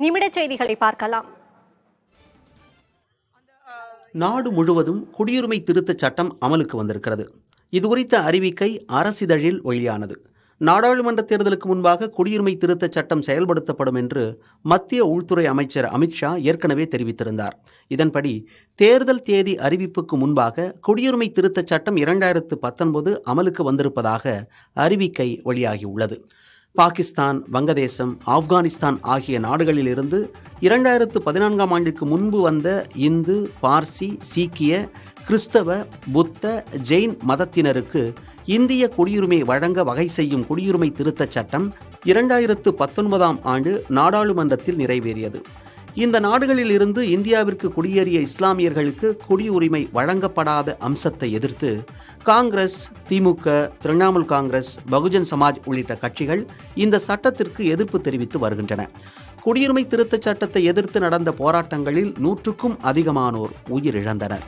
நிமிட செய்திகளை பார்க்கலாம். நாடு முழுவதும் குடியுரிமை திருத்தச் சட்டம் அமலுக்கு வந்திருக்கிறது. இதுகுறித்த அறிவிக்கை அரசிதழில் வெளியானது. நாடாளுமன்ற தேர்தலுக்கு முன்பாக குடியுரிமை திருத்தச் சட்டம் செயல்படுத்தப்படும் என்று மத்திய உள்துறை அமைச்சர் அமித்ஷா ஏற்கனவே தெரிவித்திருந்தார். இதன்படி தேர்தல் தேதி அறிவிப்புக்கு முன்பாக குடியுரிமை திருத்தச் சட்டம் 2019 அமலுக்கு வந்திருப்பதாக அறிவிக்கை வெளியாகியுள்ளது. பாகிஸ்தான், வங்கதேசம், ஆப்கானிஸ்தான் ஆகிய நாடுகளிலிருந்து 2014ஆம் ஆண்டுக்கு முன்பு வந்த இந்து, பார்சி, சீக்கிய, கிறிஸ்தவ, புத்த, ஜெயின் மதத்தினருக்கு இந்திய குடியுரிமை வழங்க வகை செய்யும் குடியுரிமை திருத்தச் சட்டம் 2019ஆம் ஆண்டு நாடாளுமன்றத்தில் நிறைவேறியது. இந்த நாடுகளில் இருந்து இந்தியாவிற்கு குடியேறிய இஸ்லாமியர்களுக்கு குடியுரிமை வழங்கப்படாத அம்சத்தை எதிர்த்து காங்கிரஸ், திமுக, திரிணாமுல் காங்கிரஸ், பகுஜன் சமாஜ் உள்ளிட்ட கட்சிகள் இந்த சட்டத்திற்கு எதிர்ப்பு தெரிவித்து வருகின்றன. குடியுரிமை திருத்தச் சட்டத்தை எதிர்த்து நடந்த போராட்டங்களில் 100க்கும் அதிகமானோர் உயிரிழந்தனர்.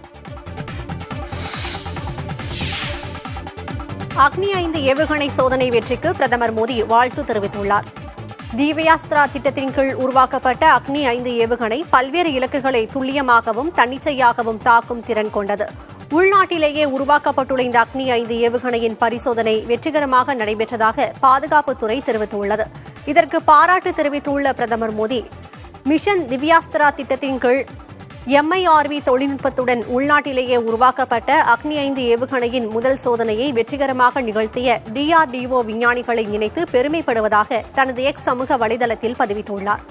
அக்னி 5 ஏவுகணை சோதனை வெற்றிக்கு பிரதமர் மோடி வாழ்த்து தெரிவித்துள்ளார். திவ்யாஸ்திரா திட்டத்தின் கீழ் உருவாக்கப்பட்ட அக்னி 5 ஏவுகணை பல்வேறு இலக்குகளை துல்லியமாகவும் தன்னிச்சையாகவும் தாக்கும் திறன் கொண்டது. உள்நாட்டிலேயே உருவாக்கப்பட்டுள்ள இந்த அக்னி 5 ஏவுகணையின் பரிசோதனை வெற்றிகரமாக நடைபெற்றதாக பாதுகாப்புத்துறை தெரிவித்துள்ளது. இதற்கு பாராட்டு தெரிவித்துள்ள பிரதமர் மோடி, மிஷன் திவ்யாஸ்திரா திட்டத்தின் கீழ் MIRV தொழில்நுட்பத்துடன் உள்நாட்டிலேயே உருவாக்கப்பட்ட அக்னி 5 ஏவுகணையின் முதல் சோதனையை வெற்றிகரமாக நிகழ்த்திய DRDO விஞ்ஞானிகளை நினைத்து பெருமைப்படுவதாக தனது X சமூக வலைதளத்தில் பதிவிட்டுள்ளார்.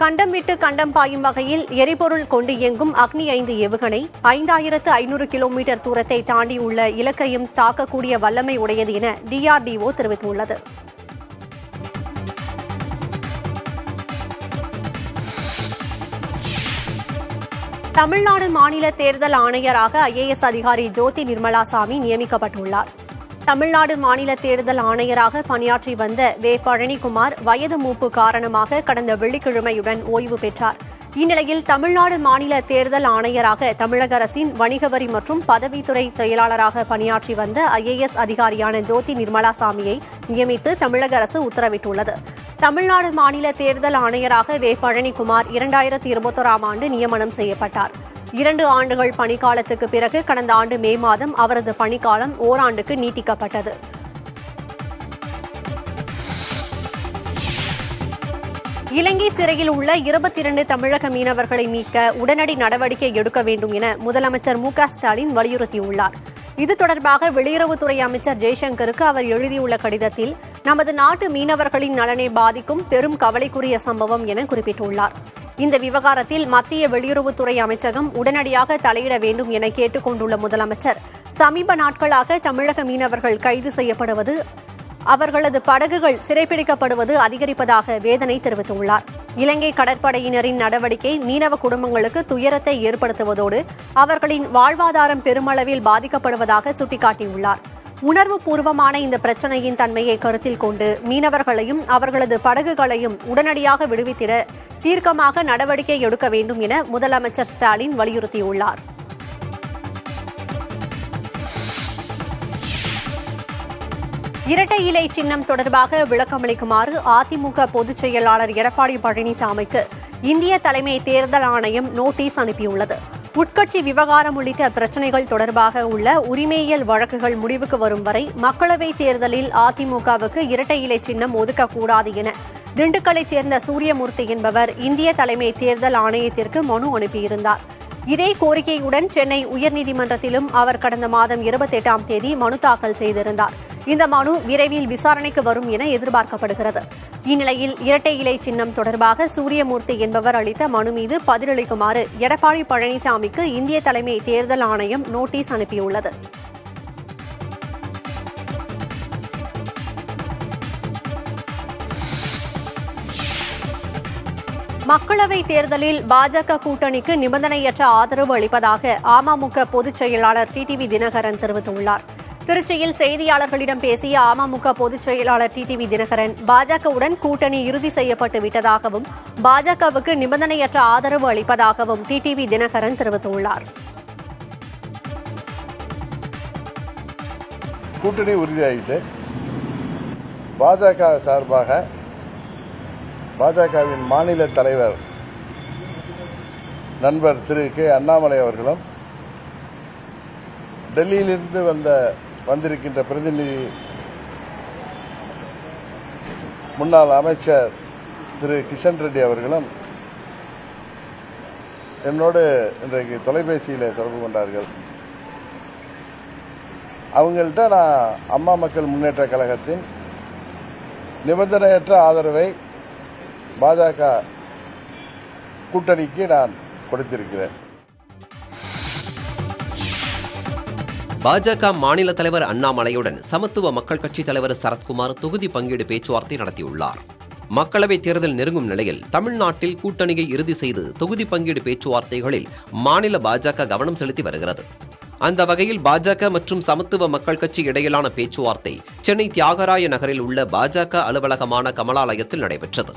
கண்டம் விட்டு கண்டம் பாயும் வகையில் எரிபொருள் கொண்டு இயங்கும் அக்னி 5 ஏவுகணை 5500 கிலோமீட்டர் தூரத்தை தாண்டியுள்ள இலக்கையும் தாக்கக்கூடிய வல்லமை உடையது என DRDO தெரிவித்துள்ளது. தமிழ்நாடு மாநில தேர்தல் ஆணையராக IAS அதிகாரி ஜோதி நிர்மலாசாமி நியமிக்கப்பட்டுள்ளார். தமிழ்நாடு மாநில தேர்தல் ஆணையராக பணியாற்றி வந்த வே. பழனிக்குமார் வயது மூப்பு காரணமாக கடந்த வெள்ளிக்கிழமையுடன் ஓய்வு பெற்றார். இந்நிலையில் தமிழ்நாடு மாநில தேர்தல் ஆணையராக தமிழக அரசின் வணிக வரி மற்றும் பதவித்துறை செயலாளராக பணியாற்றி வந்த IAS அதிகாரியான ஜோதி நிர்மலாசாமியை நியமித்து தமிழக அரசு உத்தரவிட்டுள்ளது. தமிழ்நாடு மாநில தேர்தல் ஆணையராக வே. பழனிக்குமார் 2021ஆம் ஆண்டு நியமனம் செய்யப்பட்டார். 2 ஆண்டுகள் பணிக்காலத்துக்கு பிறகு கடந்த ஆண்டு மே மாதம் அவரது பணிக்காலம் ஓராண்டுக்கு நீட்டிக்கப்பட்டது. இலங்கை சிறையில் உள்ள 22 தமிழக மீனவர்களை மீட்க உடனடி நடவடிக்கை எடுக்க வேண்டும் என முதலமைச்சர் மு க ஸ்டாலின் வலியுறுத்தியுள்ளார். இது தொடர்பாக வெளியுறவுத்துறை அமைச்சர் ஜெய்சங்கருக்கு அவர் எழுதியுள்ள கடிதத்தில், நமது நாட்டு மீனவர்களின் நலனை பாதிக்கும் பெரும் கவலைக்குரிய சம்பவம் என குறிப்பிட்டுள்ளார். இந்த விவகாரத்தில் மத்திய வெளியுறவுத்துறை அமைச்சகம் உடனடியாக தலையிட வேண்டும் என கேட்டுக் கொண்டுள்ள முதலமைச்சர், சமீப நாட்களாக தமிழக மீனவர்கள் கைது செய்யப்படுவது, அவர்களது படகுகள் சிறைப்பிடிக்கப்படுவது அதிகரிப்பதாக வேதனை தெரிவித்துள்ளார். இலங்கை கடற்படையினரின் நடவடிக்கை மீனவ குடும்பங்களுக்கு துயரத்தை ஏற்படுத்துவதோடு அவர்களின் வாழ்வாதாரம் பெருமளவில் பாதிக்கப்படுவதாக சுட்டிக்காட்டியுள்ளார். உணர்வு பூர்வமான இந்த பிரச்சினையின் தன்மையை கருத்தில் கொண்டு மீனவர்களையும் அவர்களது படகுகளையும் உடனடியாக விடுவித்திட தீர்க்கமாக நடவடிக்கை எடுக்க வேண்டும் என முதலமைச்சர் ஸ்டாலின் வலியுறுத்தியுள்ளார். இரட்டை இலை சின்னம் தொடர்பாக விளக்கமளிக்குமாறு அதிமுக பொதுச் செயலாளர் எடப்பாடி பழனிசாமிக்கு இந்திய தலைமை தேர்தல் ஆணையம் நோட்டீஸ் அனுப்பியுள்ளது. உட்கட்சி விவகாரம் உள்ளிட்ட பிரச்சினைகள் தொடர்பாக உள்ள உரிமையியல் வழக்குகள் முடிவுக்கு வரும் வரை மக்களவைத் தேர்தலில் அதிமுகவுக்கு இரட்டை இலை சின்னம் ஒதுக்கக்கூடாது என திண்டுக்கல்லைச் சேர்ந்த சூரியமூர்த்தி என்பவர் இந்திய தலைமை தேர்தல் ஆணையத்திற்கு மனு அனுப்பியிருந்தார். இதே கோரிக்கையுடன் சென்னை உயர்நீதிமன்றத்திலும் அவர் கடந்த மாதம் 28ஆம் தேதி மனு தாக்கல் செய்திருந்தார். இந்த மனு விரைவில் விசாரணைக்கு வரும் என எதிர்பார்க்கப்படுகிறது. இந்நிலையில் இரட்டை இலை சின்னம் தொடர்பாக சூரியமூர்த்தி என்பவர் அளித்த மனு மீது பதிலளிக்குமாறு எடப்பாடி பழனிசாமிக்கு இந்திய தலைமை தேர்தல் ஆணையம் நோட்டீஸ் அனுப்பியுள்ளது. மக்களவைத் தேர்தலில் பாஜக கூட்டணிக்கு நிபந்தனையற்ற ஆதரவு அளிப்பதாக அமமுக பொதுச் செயலாளர் TTV தினகரன் தெரிவித்துள்ளார். திருச்சியில் செய்தியாளர்களிடம் பேசிய அமமுக பொதுச் செயலாளர் TTV தினகரன், பாஜகவுடன் கூட்டணி இறுதி செய்யப்பட்டு விட்டதாகவும் பாஜகவுக்கு நிபந்தனையற்ற ஆதரவு அளிப்பதாகவும் TTV தினகரன் தெரிவித்துள்ளார். கூட்டணி உறுதியாகிட்டு பாஜக சார்பாக பாஜகவின் மாநில தலைவர் நண்பர் திரு கே அண்ணாமலை அவர்களும், டெல்லியிலிருந்து வந்திருக்கின்ற பிரதிநிதி முன்னாள் அமைச்சர் திரு கிஷன் ரெட்டி அவர்களும் என்னோடு இன்றைக்கு தொலைபேசியில் தொடர்பு கொண்டார்கள். அவங்கள்ட்ட நான் அம்மா மக்கள் முன்னேற்ற கழகத்தின் நிபந்தனையற்ற ஆதரவை பாஜக கூட்டணிக்கு நான் கொடுத்திருக்கிறேன். பாஜக மாநில தலைவர் அண்ணாமலையுடன் சமத்துவ மக்கள் கட்சி தலைவர் சரத்குமார் தொகுதி பங்கீடு பேச்சுவார்த்தை நடத்தியுள்ளார். மக்களவைத் தேர்தல் நெருங்கும் நிலையில் தமிழ்நாட்டில் கூட்டணியை இறுதி செய்து தொகுதி பங்கீடு பேச்சுவார்த்தைகளில் மாநில பாஜக கவனம் செலுத்தி வருகிறது. அந்த வகையில் பாஜக மற்றும் சமத்துவ மக்கள் கட்சி இடையிலான பேச்சுவார்த்தை சென்னை தியாகராய நகரில் உள்ள பாஜக அலுவலகமான கமலாலயத்தில் நடைபெற்றது.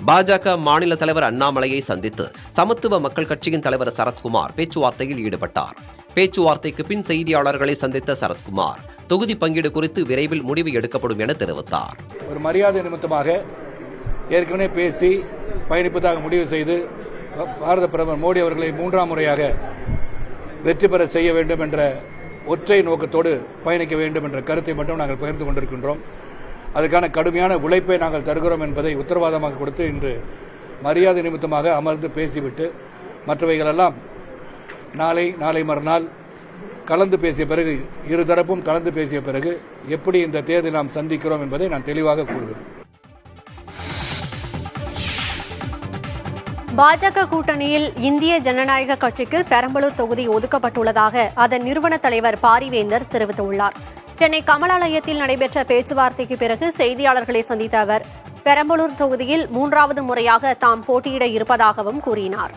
பாஜக மாநில தலைவர் அண்ணாமலையை சந்தித்து சமத்துவ மக்கள் கட்சியின் தலைவர் சரத்குமார் பேச்சுவார்த்தையில் ஈடுபட்டார். பேச்சுவார்த்தைக்கு பின் செய்தியாளர்களை சந்தித்த சரத்குமார் தொகுதி பங்கீடு குறித்து விரைவில் முடிவு எடுக்கப்படும் என தெரிவித்தார். ஒரு மரியாதை நிமித்தமாக ஏற்கனவே பேசி பயணிப்பதாக முடிவு செய்து பாரத பிரதமர் மோடி அவர்களை 3ஆம் முறையாக வெற்றி பெற செய்ய வேண்டும் என்ற ஒற்றை நோக்கத்தோடு பயணிக்க வேண்டும் என்ற கருத்தை மட்டும் நாங்கள் பகிர்ந்து கொண்டிருக்கின்றோம். அதுக்கான கடுமையான உழைப்பை நாங்கள் தருகிறோம் என்பதை உத்தரவாதமாக கொடுத்து இன்று மரியாதை நிமித்தமாக அமர்ந்து பேசிவிட்டு மற்றவைகளெல்லாம் நாளை மறுநாள் கலந்து பேசிய பிறகு இருதரப்பும் கலந்து பேசிய பிறகு எப்படி இந்த தேர்தலை நாம் சந்திக்கிறோம் என்பதை நான் தெளிவாக கூறுகிறேன். பாஜக கூட்டணியில் இந்திய ஜனநாயக கட்சிக்கு பெரம்பலூர் தொகுதி ஒதுக்கப்பட்டுள்ளதாக அதன் நிறுவன தலைவர் பாரிவேந்தர் தெரிவித்துள்ளார். சென்னை கமலாலயத்தில் நடைபெற்ற பேச்சுவார்த்தைக்கு பிறகு செய்தியாளர்களை சந்தித்த அவர் பெரம்பலூர் தொகுதியில் 3வது முறையாக தாம் போட்டியிட இருப்பதாகவும் கூறினார்.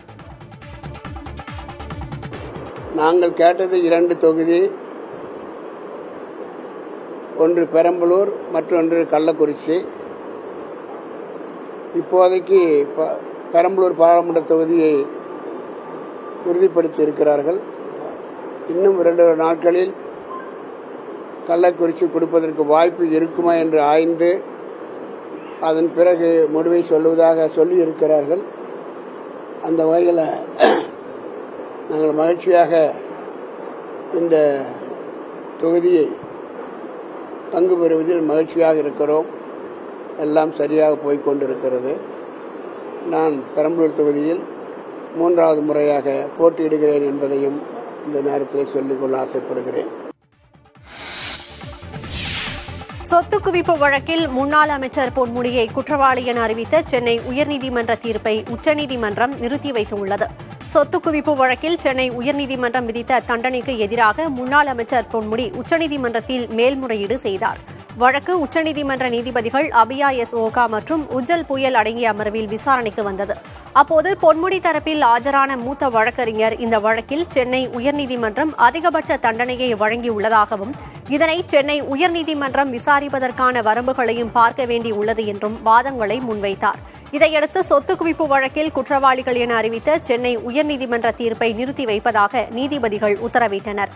நாங்கள் கேட்டது 2 தொகுதி, ஒன்று பெரம்பலூர், மற்றொன்று கள்ளக்குறிச்சி. இப்போதைக்கு பெரம்பலூர் பாராளுமன்ற தொகுதியை உறுதிப்படுத்தி இருக்கிறார்கள். இன்னும் 2 நாட்களில் கள்ளக்குறிச்சி கொடுப்பதற்கு வாய்ப்பு இருக்குமா என்று ஆய்ந்து அதன் பிறகு முடிவை சொல்லுவதாக சொல்லியிருக்கிறார்கள். அந்த வகையில் நாங்கள் மகிழ்ச்சியாக இந்த தொகுதியை பங்கு பெறுவதில் மகிழ்ச்சியாக இருக்கிறோம். எல்லாம் சரியாக போய்கொண்டிருக்கிறது. நான் பெரம்பலூர் தொகுதியில் 3வது முறையாக போட்டியிடுகிறேன் என்பதையும் இந்த நேரத்தில் சொல்லிக்கொள்ள ஆசைப்படுகிறேன். சொத்து குவிப்பு வழக்கில் முன்னாள் அமைச்சர் பொன்முடியை குற்றவாளி என அறிவித்த சென்னை உயர்நீதிமன்ற தீர்ப்பை உச்சநீதிமன்றம் நிறுத்தி வைத்துள்ளது. சொத்து குவிப்பு வழக்கில் சென்னை உயர்நீதிமன்றம் விதித்த தண்டனைக்கு எதிராக முன்னாள் அமைச்சர் பொன்முடி உச்சநீதிமன்றத்தில் மேல்முறையீடு செய்தார். வழக்கு உச்சநீதிமன்ற நீதிபதிகள் அபியா எஸ் ஓகா மற்றும் உஜ்ஜல் புயல் அடங்கிய அமர்வில் விசாரணைக்கு வந்தது. அப்போது பொன்முடி தரப்பில் ஆஜரான மூத்த வழக்கறிஞர் இந்த வழக்கில் சென்னை உயர்நீதிமன்றம் அதிகபட்ச தண்டனையை வழங்கியுள்ளதாகவும் இதனை சென்னை உயர்நீதிமன்றம் விசாரிப்பதற்கான வரம்புகளையும் பார்க்க வேண்டியுள்ளது என்றும் வாதங்களை முன்வைத்தார். இதையடுத்து சொத்து குவிப்பு வழக்கில் குற்றவாளிகள் என அறிவித்த சென்னை உயர்நீதிமன்ற தீர்ப்பை நிறுத்தி வைப்பதாக நீதிபதிகள் உத்தரவிட்டனர்.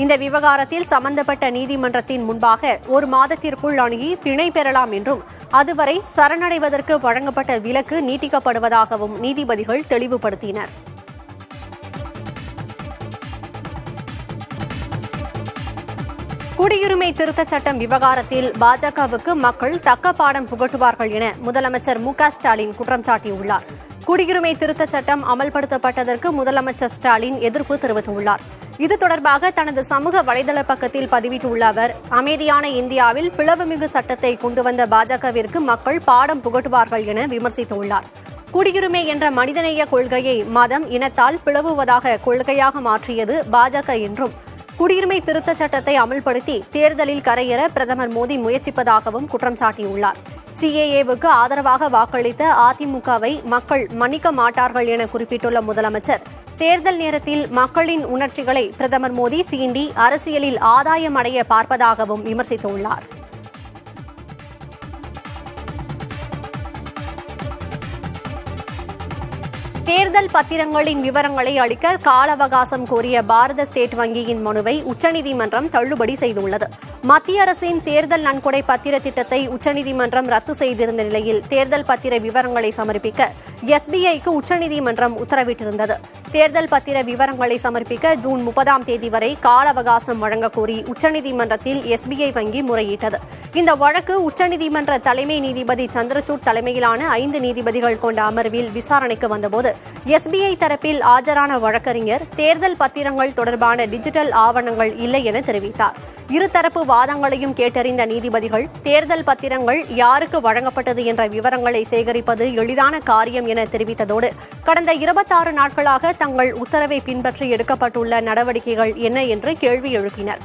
இந்த விவகாரத்தில் சம்பந்தப்பட்ட நீதிமன்றத்தின் முன்பாக 1 மாதத்திற்குள் அணுகி பிணை பெறலாம் என்றும் அதுவரை சரணடைவதற்கு வழங்கப்பட்ட விலக்கு நீட்டிக்கப்படுவதாகவும் நீதிபதிகள் தெளிவுபடுத்தினர். குடியுரிமை திருத்தச் சட்டம் விவகாரத்தில் பாஜகவுக்கு மக்கள் தக்க பாடம் புகட்டுவார்கள் என முதலமைச்சர் மு.க.ஸ்டாலின் குற்றம் சாட்டியுள்ளார். குடியுரிமை திருத்தச் சட்டம் அமல்படுத்தப்பட்டதற்கு முதலமைச்சர் ஸ்டாலின் எதிர்ப்பு தெரிவித்துள்ளார். இது தொடர்பாக தனது சமூக வலைதள பக்கத்தில் பதிவிட்டுள்ள அவர், அமைதியான இந்தியாவில் பிளவுமிகு சட்டத்தை கொண்டு வந்த பாஜகவிற்கு மக்கள் பாடம் புகட்டுவார்கள் என விமர்சித்துள்ளார். குடியுரிமை என்ற மனிதநேய கொள்கையை மதம், இனத்தால் பிளவுவதாக கொள்கையாக மாற்றியது பாஜக என்றும் குடியுரிமை திருத்தச் சட்டத்தை அமல்படுத்தி தேர்தலில் கரையேற பிரதமர் மோடி முயற்சிப்பதாகவும் குற்றம் சாட்டியுள்ளார். சிஏஏவுக்கு ஆதரவாக வாக்களித்த அதிமுகவை மக்கள் மன்னிக்க மாட்டார்கள் என குறிப்பிட்டுள்ள முதலமைச்சர், தேர்தல் நேரத்தில் மக்களின் உணர்ச்சிகளை பிரதமர் மோடி சீண்டி அரசியலில் ஆதாயம் அடைய பார்ப்பதாகவும் விமர்சித்துள்ளார். தேர்தல் பத்திரங்களின் விவரங்களை அளிக்க கால அவகாசம் கோரிய பாரத ஸ்டேட் வங்கியின் மனுவை உச்சநீதிமன்றம் தள்ளுபடி செய்துள்ளது. மத்திய அரசின் தேர்தல் நன்கொடை பத்திர திட்டத்தை உச்சநீதிமன்றம் ரத்து செய்திருந்த நிலையில் தேர்தல் பத்திர விவரங்களை சமர்ப்பிக்க எஸ்பிஐக்கு உச்சநீதிமன்றம் உத்தரவிட்டிருந்தது. தேர்தல் பத்திர விவரங்களை சமர்ப்பிக்க ஜூன் 30ஆம் தேதி வரை கால அவகாசம் வழங்க கோரி உச்சநீதிமன்றத்தில் எஸ்பிஐ வங்கி முறையிட்டது. இந்த வழக்கு உச்சநீதிமன்ற தலைமை நீதிபதி சந்திரசூட் தலைமையிலான 5 நீதிபதிகள் கொண்ட அமர்வில் விசாரணைக்கு வந்தபோது எஸ்பிஐ தரப்பில் ஆஜரான வழக்கறிஞர் தேர்தல் பத்திரங்கள் தொடர்பான டிஜிட்டல் ஆவணங்கள் இல்லை என தெரிவித்தார். இருதரப்பு வாதங்களையும் கேட்டறிந்த நீதிபதிகள் தேர்தல் பத்திரங்கள் யாருக்கு வழங்கப்பட்டது என்ற விவரங்களை சேகரிப்பது எளிதான காரியம் என தெரிவித்ததோடு கடந்த 26 நாட்களாக தங்கள் உத்தரவை பின்பற்றி எடுக்கப்பட்டுள்ள நடவடிக்கைகள் என்ன என்று கேள்வி எழுப்பினர்.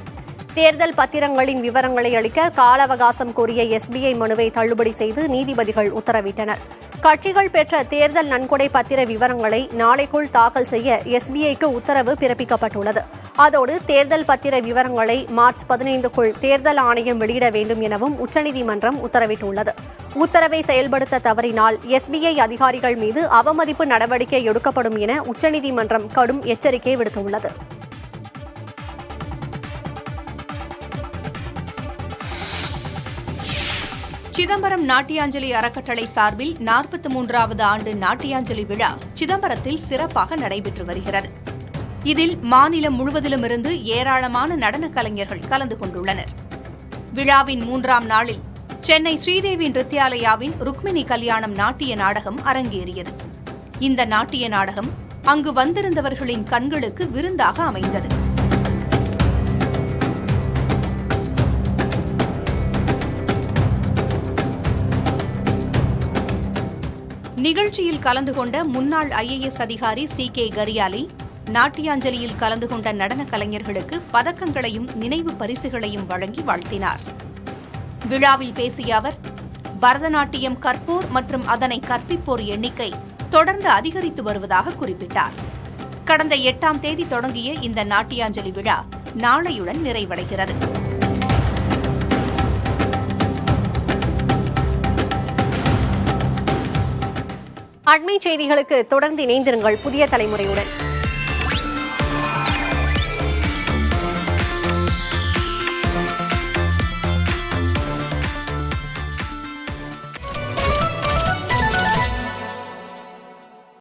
தேர்தல் பத்திரங்களின் விவரங்களை அளிக்க கால அவகாசம் கோரிய எஸ்பிஐ மனுவை தள்ளுபடி செய்து நீதிபதிகள் உத்தரவிட்டனர். கட்சிகள் பெற்ற தேர்தல் நன்கொடை பத்திர விவரங்களை நாளைக்குள் தாக்கல் செய்ய எஸ்பிஐக்கு உத்தரவு பிறப்பிக்கப்பட்டுள்ளது. அதோடு தேர்தல் பத்திர விவரங்களை மார்ச் 15க்குள் தேர்தல் ஆணையம் வெளியிட வேண்டும் எனவும் உச்சநீதிமன்றம் உத்தரவிட்டுள்ளது. உத்தரவை செயல்படுத்த தவறினால் எஸ்பிஐ அதிகாரிகள் மீது அவமதிப்பு நடவடிக்கை எடுக்கப்படும் என உச்சநீதிமன்றம் கடும் எச்சரிக்கை விடுத்துள்ளது. சிதம்பரம் நாட்டியாஞ்சலி அறக்கட்டளை சார்பில் 43வது ஆண்டு நாட்டியாஞ்சலி விழா சிதம்பரத்தில் சிறப்பாக நடைபெற்று வருகிறது. இதில் மாநிலம் முழுவதிலுமிருந்து ஏராளமான நடனக் கலைஞர்கள் கலந்து கொண்டுள்ளனர். விழாவின் 3ஆம் நாளில் சென்னை ஸ்ரீதேவி நிருத்யாலயாவின் ருக்மிணி கல்யாணம் நாட்டிய நாடகம் அரங்கேறியது. இந்த நாட்டிய நாடகம் அங்கு வந்திருந்தவர்களின் கண்களுக்கு விருந்தாக அமைந்தது. நிகழ்ச்சியில் கலந்து கொண்ட முன்னாள் IAS அதிகாரி CK கரியாலி நாட்டியாஞ்சலியில் கலந்து கொண்ட நடன கலைஞர்களுக்கு பதக்கங்களையும் நினைவு பரிசுகளையும் வழங்கி வாழ்த்தினார். விழாவில் பேசிய அவர், பரதநாட்டியம் கற்போர் மற்றும் அதனை கற்பிப்போர் எண்ணிக்கை தொடர்ந்து அதிகரித்து வருவதாக குறிப்பிட்டார். கடந்த 8ஆம் தேதி தொடங்கிய இந்த நாட்டியாஞ்சலி விழா நாளையுடன் நிறைவடைகிறது. அண்மை செய்திகளுக்கு தொடர்ந்து இணைந்திருங்கள் புதிய தலைமுறையுடன்.